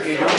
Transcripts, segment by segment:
Que yo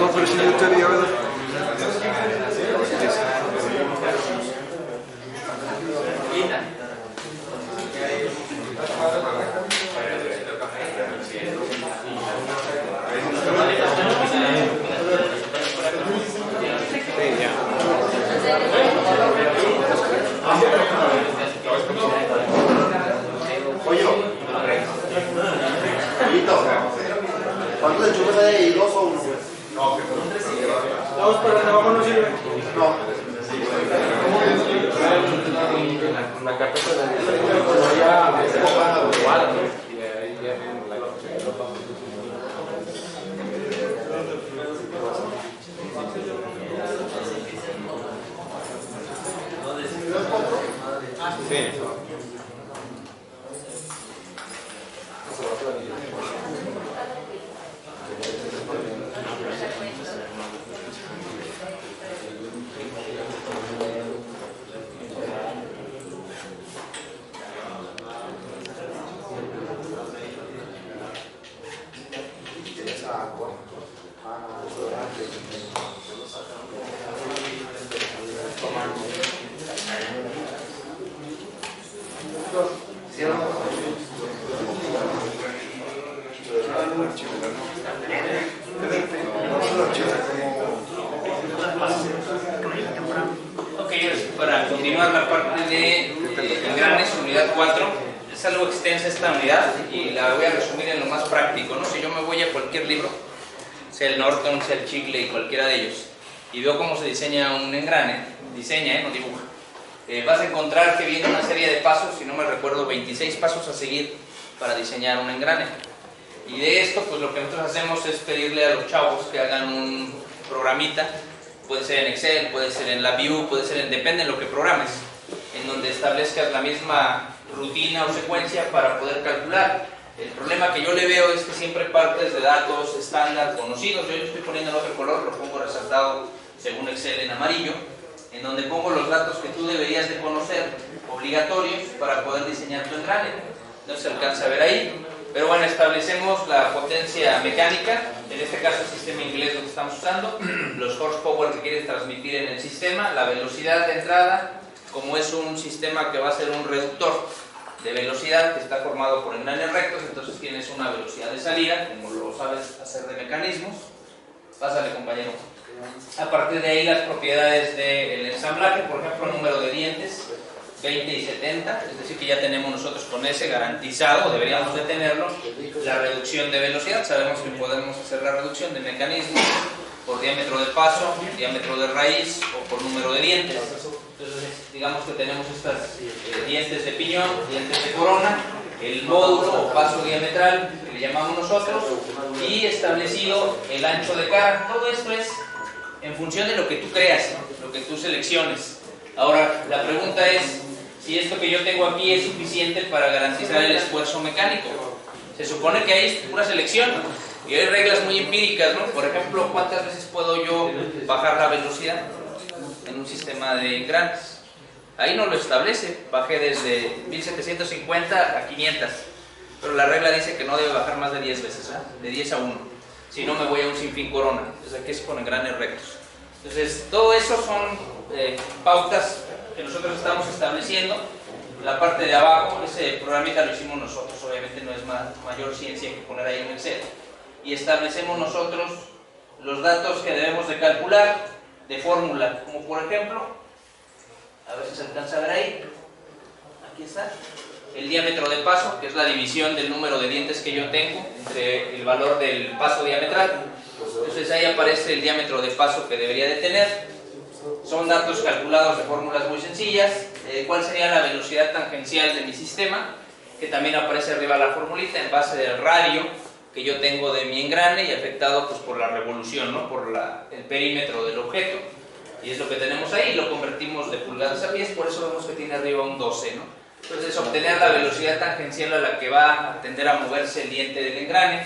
no, pero si yo te digo, ¿verdad? ¿Cuántos enchufes hay ahí? ¿2 o 1? No, que Dos, pero de abajo no sirve. No. La carpeta de ya igual, ¿no? Y ahí ya viene la sí. Ok, para continuar la parte de engranes, unidad 4, es algo extensa esta unidad y la voy a resumir en lo más práctico, ¿no? Si yo me voy a cualquier libro, sea el Norton, sea el Chicle y cualquiera de ellos, y veo cómo se diseña un engrane, no dibuja, vas a encontrar que viene una serie de pasos, si no me recuerdo, 26 pasos a seguir para diseñar un engrane. Y de esto, pues lo que nosotros hacemos es pedirle a los chavos que hagan un programita, puede ser en Excel, puede ser en LabVIEW, puede ser en, depende de lo que programes, en donde establezcas la misma rutina o secuencia para poder calcular. El problema que yo le veo es que siempre partes de datos estándar conocidos. Yo lo estoy poniendo en otro color, lo pongo resaltado según Excel en amarillo, en donde pongo los datos que tú deberías de conocer, obligatorios, para poder diseñar tu engrane. No se alcanza a ver ahí, pero bueno, establecemos la potencia mecánica, en este caso el sistema inglés lo que estamos usando, los horsepower que quieres transmitir en el sistema, la velocidad de entrada, como es un sistema que va a ser un reductor de velocidad que está formado por engranes rectos, entonces tienes una velocidad de salida, como lo sabes hacer de mecanismos. Pásale, compañero. A partir de ahí las propiedades del ensamblaje, por ejemplo, el número de dientes, 20 y 70, es decir que ya tenemos nosotros con ese garantizado, o deberíamos de tenerlo, la reducción de velocidad. Sabemos que podemos hacer la reducción de mecanismos por diámetro de paso, diámetro de raíz o por número de dientes. Entonces digamos que tenemos estas dientes de piñón, dientes de corona, el módulo o paso diametral que le llamamos nosotros, y establecido el ancho de cara. Todo esto es en función de lo que tú creas, ¿no? Lo que tú selecciones. Ahora la pregunta es si esto que yo tengo aquí es suficiente para garantizar el esfuerzo mecánico. Se supone que hay pura selección y hay reglas muy empíricas, ¿no? Por ejemplo, ¿cuántas veces puedo yo bajar la velocidad en un sistema de engranes? Ahí no lo establece, bajé desde 1750 a 500, pero la regla dice que no debe bajar más de 10 veces, ¿eh? De 10 a 1, si no me voy a un sinfín corona. Entonces aquí es con engranes rectos. Entonces todo eso son pautas que nosotros estamos estableciendo. La parte de abajo, ese programita lo hicimos nosotros, obviamente no es mayor ciencia que poner ahí en Excel, y establecemos nosotros los datos que debemos de calcular de fórmula, como por ejemplo, a ver si se alcanza a ver ahí, aquí está, el diámetro de paso, que es la división del número de dientes que yo tengo entre el valor del paso diametral. Entonces ahí aparece el diámetro de paso que debería de tener. Son datos calculados de fórmulas muy sencillas. ¿Cuál sería la velocidad tangencial de mi sistema? Que también aparece arriba la formulita en base del radio que yo tengo de mi engrane y afectado pues por la revolución, ¿no? Por el perímetro del objeto. Y es lo que tenemos ahí, lo convertimos de pulgadas a pies, por eso vemos que tiene arriba un 12, ¿no? Entonces obtener la velocidad tangencial a la que va a tender a moverse el diente del engrane.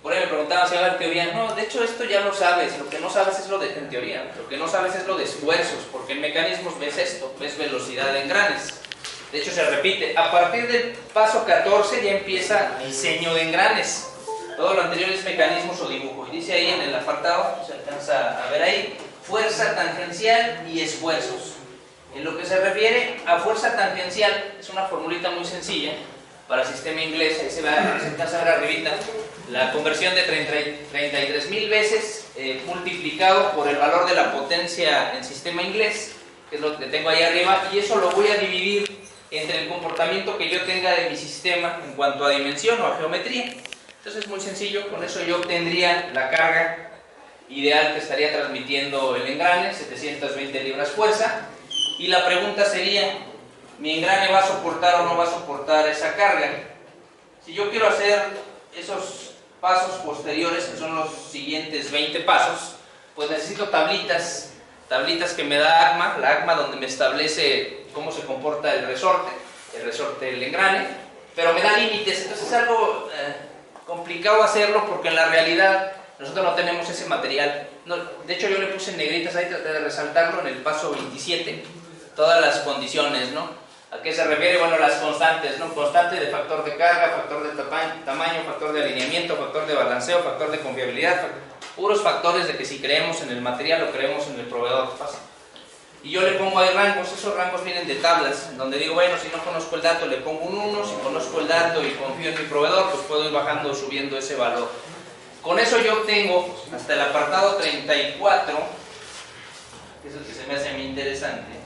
Por ahí me preguntaban si a ver teoría. No, de hecho esto ya lo sabes, lo que no sabes es lo de en teoría, lo que no sabes es lo de esfuerzos, porque en mecanismos ves esto, ves velocidad de engranes, De hecho se repite. A partir del paso 14 ya empieza diseño de engranes. Todo lo anterior es mecanismos o dibujo. Y dice ahí en el apartado, se alcanza a ver ahí, fuerza tangencial y esfuerzos. En lo que se refiere a fuerza tangencial, es una formulita muy sencilla para sistema inglés. Ahí se alcanza a ver arribita la conversión de 33,000 veces multiplicado por el valor de la potencia en sistema inglés, que es lo que tengo ahí arriba, y eso lo voy a dividir entre el comportamiento que yo tenga de mi sistema en cuanto a dimensión o a geometría. Entonces es muy sencillo, con eso yo obtendría la carga ideal que estaría transmitiendo el engrane, 720 libras fuerza, y la pregunta sería, ¿mi engrane va a soportar o no va a soportar esa carga? Si yo quiero hacer esos pasos posteriores, que son los siguientes 20 pasos, pues necesito tablitas que me da ACMA, la ACMA donde me establece cómo se comporta el resorte del engrane, pero me da límites. Entonces es algo complicado hacerlo porque en la realidad nosotros no tenemos ese material. No, de hecho yo le puse en negritas ahí, traté de resaltarlo en el paso 27, todas las condiciones, ¿no? ¿A qué se refiere? Bueno, las constantes, ¿no? Constante de factor de carga, factor de tamaño, factor de alineamiento, factor de balanceo, factor de confiabilidad, puros factores de que si creemos en el material o creemos en el proveedor. Y yo le pongo ahí rangos, esos rangos vienen de tablas, donde digo, bueno, si no conozco el dato le pongo un 1, si conozco el dato y confío en mi proveedor, pues puedo ir bajando o subiendo ese valor. Con eso yo obtengo hasta el apartado 34, que es el que se me hace a mí interesante,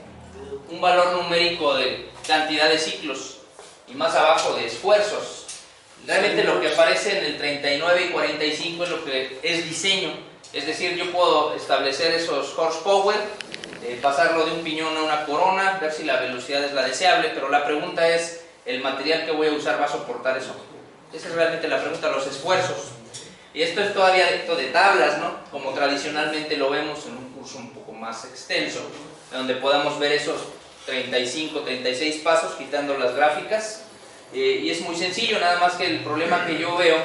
un valor numérico de cantidad de ciclos y más abajo de esfuerzos. Realmente lo que aparece en el 39 y 45 es lo que es diseño, es decir, yo puedo establecer esos horsepower, pasarlo de un piñón a una corona, ver si la velocidad es la deseable, pero la pregunta es, ¿el material que voy a usar va a soportar eso? Esa es realmente la pregunta, los esfuerzos. Y esto es todavía dentro de tablas, ¿no? Como tradicionalmente lo vemos en un curso un poco más extenso, donde podamos ver esos 35, 36 pasos quitando las gráficas. Y es muy sencillo, nada más que el problema que yo veo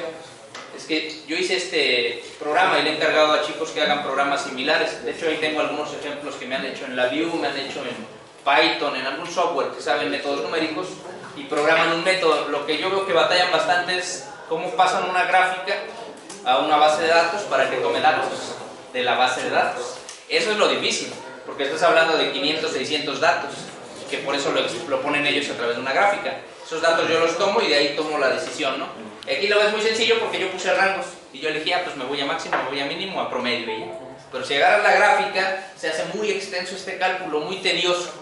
es que yo hice este programa y le he encargado a chicos que hagan programas similares. De hecho ahí tengo algunos ejemplos que me han hecho en LabVIEW, me han hecho en Python, en algún software que saben métodos numéricos y programan un método. Lo que yo veo que batallan bastante es cómo pasan una gráfica a una base de datos para que tome datos de la base de datos. Eso es lo difícil, porque estás hablando de 500, 600 datos, que por eso lo ponen ellos a través de una gráfica. Esos datos yo los tomo y de ahí tomo la decisión, ¿no? Y aquí lo ves muy sencillo porque yo puse rangos y yo elegía, pues me voy a máximo, me voy a mínimo, a promedio, ¿ya? Pero si agarras la gráfica, se hace muy extenso este cálculo, muy tedioso.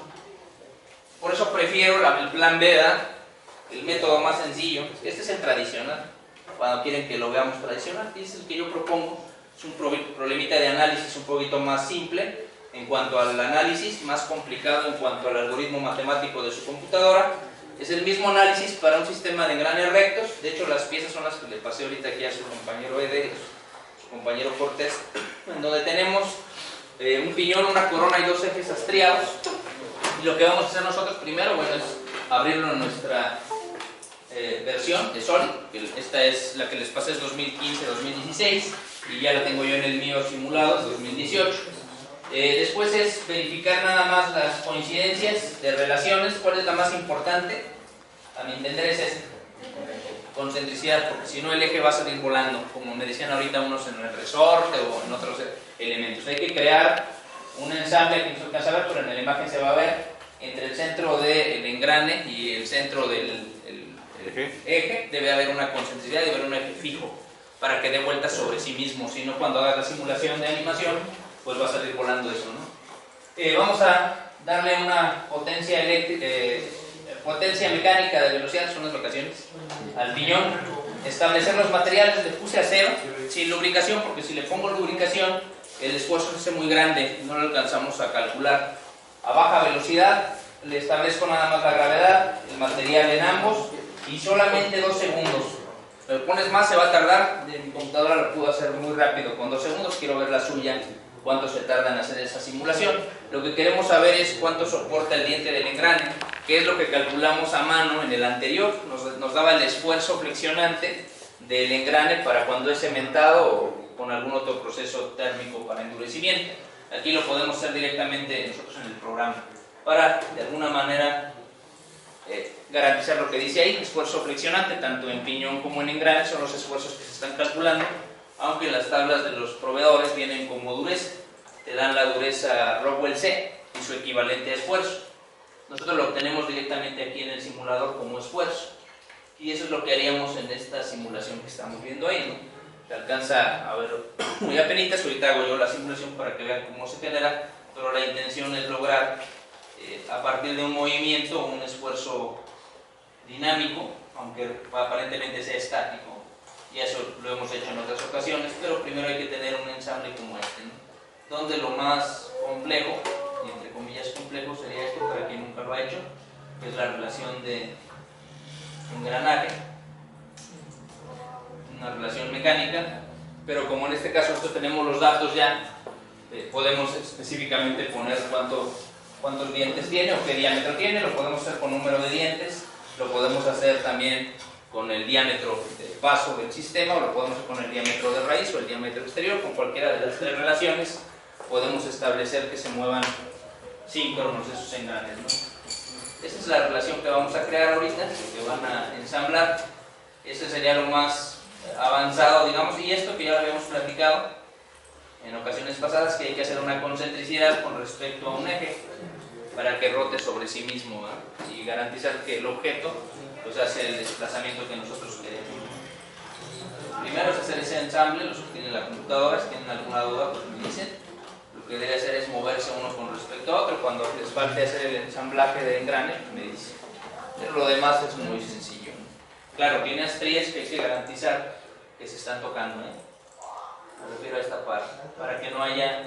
Por eso prefiero el plan B, ¿verdad? El método más sencillo. Este es el tradicional, cuando quieren que lo veamos tradicional, y es el que yo propongo. Es un problemita de análisis un poquito más simple en cuanto al análisis, más complicado en cuanto al algoritmo matemático de su computadora. Es el mismo análisis para un sistema de engranes rectos. De hecho, las piezas son las que le pasé ahorita aquí a su compañero Ede, su compañero Cortés, en donde tenemos un piñón, una corona y dos ejes estriados. Y lo que vamos a hacer nosotros primero, bueno, es abrirlo en nuestra versión de Solid. Esta es la que les pasé, es 2015-2016, y ya la tengo yo en el mío simulado, es 2018. Después es verificar nada más las coincidencias de relaciones. ¿Cuál es la más importante? A mi entender es esta, concentricidad, porque si no el eje va a salir volando, como me decían ahorita unos en el resorte o en otros elementos. Hay que crear un ensamble que no se alcanza a ver, pero en la imagen se va a ver, entre el centro del engrane y el centro del eje debe haber una concentricidad, debe haber un eje fijo para que dé vueltas sobre sí mismo. Si no, cuando hagas la simulación de animación, pues va a salir volando eso, ¿no? Vamos a darle una potencia potencia mecánica de velocidad, son las locaciones, al piñón. Establecer los materiales, le puse acero, sin lubricación, porque si le pongo lubricación, el esfuerzo se hace muy grande, no lo alcanzamos a calcular. A baja velocidad, le establezco nada más la gravedad, el material en ambos, y solamente 2 segundos. Le pones más, se va a tardar. De mi computadora lo puedo hacer muy rápido, con 2 segundos. Quiero ver la suya, cuánto se tarda en hacer esa simulación. Lo que queremos saber es cuánto soporta el diente del engrane, que es lo que calculamos a mano en el anterior. Nos daba el esfuerzo flexionante del engrane para cuando es cementado o con algún otro proceso térmico para endurecimiento. Aquí lo podemos hacer directamente nosotros en el programa, para de alguna manera garantizar lo que dice ahí, esfuerzo flexionante, tanto en piñón como en engrane, son los esfuerzos que se están calculando, aunque en las tablas de los proveedores vienen como dureza, te dan la dureza Rockwell C y su equivalente a esfuerzo. Nosotros lo obtenemos directamente aquí en el simulador como esfuerzo, y eso es lo que haríamos en esta simulación que estamos viendo ahí, ¿no? Se alcanza a ver muy apenitas, ahorita hago yo la simulación para que vean cómo se genera, pero la intención es lograr a partir de un movimiento un esfuerzo dinámico, aunque aparentemente sea estático, y eso lo hemos hecho en otras ocasiones, pero primero hay que tener un ensamble como este, ¿no? Donde lo más complejo, y entre comillas complejo, sería esto para quien nunca lo ha hecho, que es la relación de engranaje, una relación mecánica, pero como en este caso esto tenemos los datos ya, podemos específicamente poner cuántos dientes tiene o qué diámetro tiene, lo podemos hacer con número de dientes, lo podemos hacer también con el diámetro de paso del sistema, o lo podemos hacer con el diámetro de raíz o el diámetro exterior, con cualquiera de las tres relaciones podemos establecer que se muevan síncronos esos engranes, ¿no? Esa es la relación que vamos a crear ahorita, que van a ensamblar. Ese sería lo más avanzado, digamos, y esto que ya lo habíamos platicado en ocasiones pasadas, que hay que hacer una concentricidad con respecto a un eje para que rote sobre sí mismo, ¿eh? Y garantizar que el objeto pues hace el desplazamiento que nosotros queremos. Primero es hacer ese ensamble, los que tienen la computadora, si tienen alguna duda pues me dicen. Lo que debe hacer es moverse uno con respecto a otro, cuando les falte hacer el ensamblaje de engrane me dicen. Pero lo demás es muy sencillo, ¿no? Claro, tiene estrías que hay que garantizar que se están tocando, ¿eh? Me refiero a esta parte, para que no haya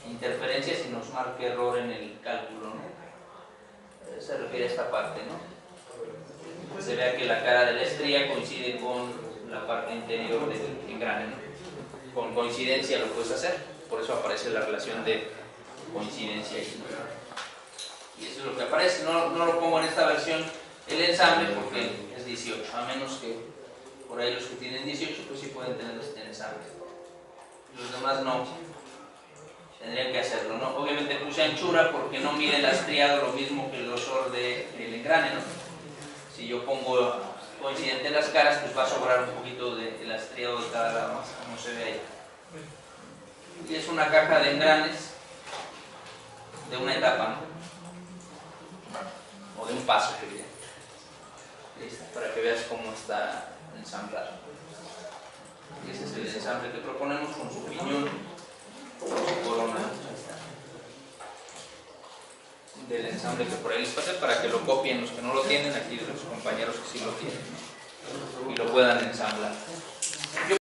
interferencias y nos marque error en el cálculo, ¿no? Se refiere a esta parte, ¿no? Se vea que la cara de la estría coincide con la parte interior del engrane, ¿no? Con coincidencia lo puedes hacer, por eso aparece la relación de coincidencia ahí, ¿no? Y eso es lo que aparece. No lo pongo en esta versión el ensamble porque es 18, a menos que por ahí los que tienen 18 pues sí pueden tener este ensamble, los demás no, tendrían que hacerlo, ¿no? Obviamente puse anchura porque no mide el estriado lo mismo que el grosor del engrane, ¿no? Si yo pongo coincidente las caras pues va a sobrar un poquito del estriado de cada lado, más como se ve ahí. Y es una caja de engranes de una etapa, ¿no? O de un paso, que diría. Listo, para que veas cómo está ensamblado. Ese es el ensamble que proponemos con su piñón, con su corona. Ahí está. Del ensamble que por ahí les pasé para que lo copien los que no lo tienen, aquí los compañeros que sí lo tienen, ¿no? Y lo puedan ensamblar.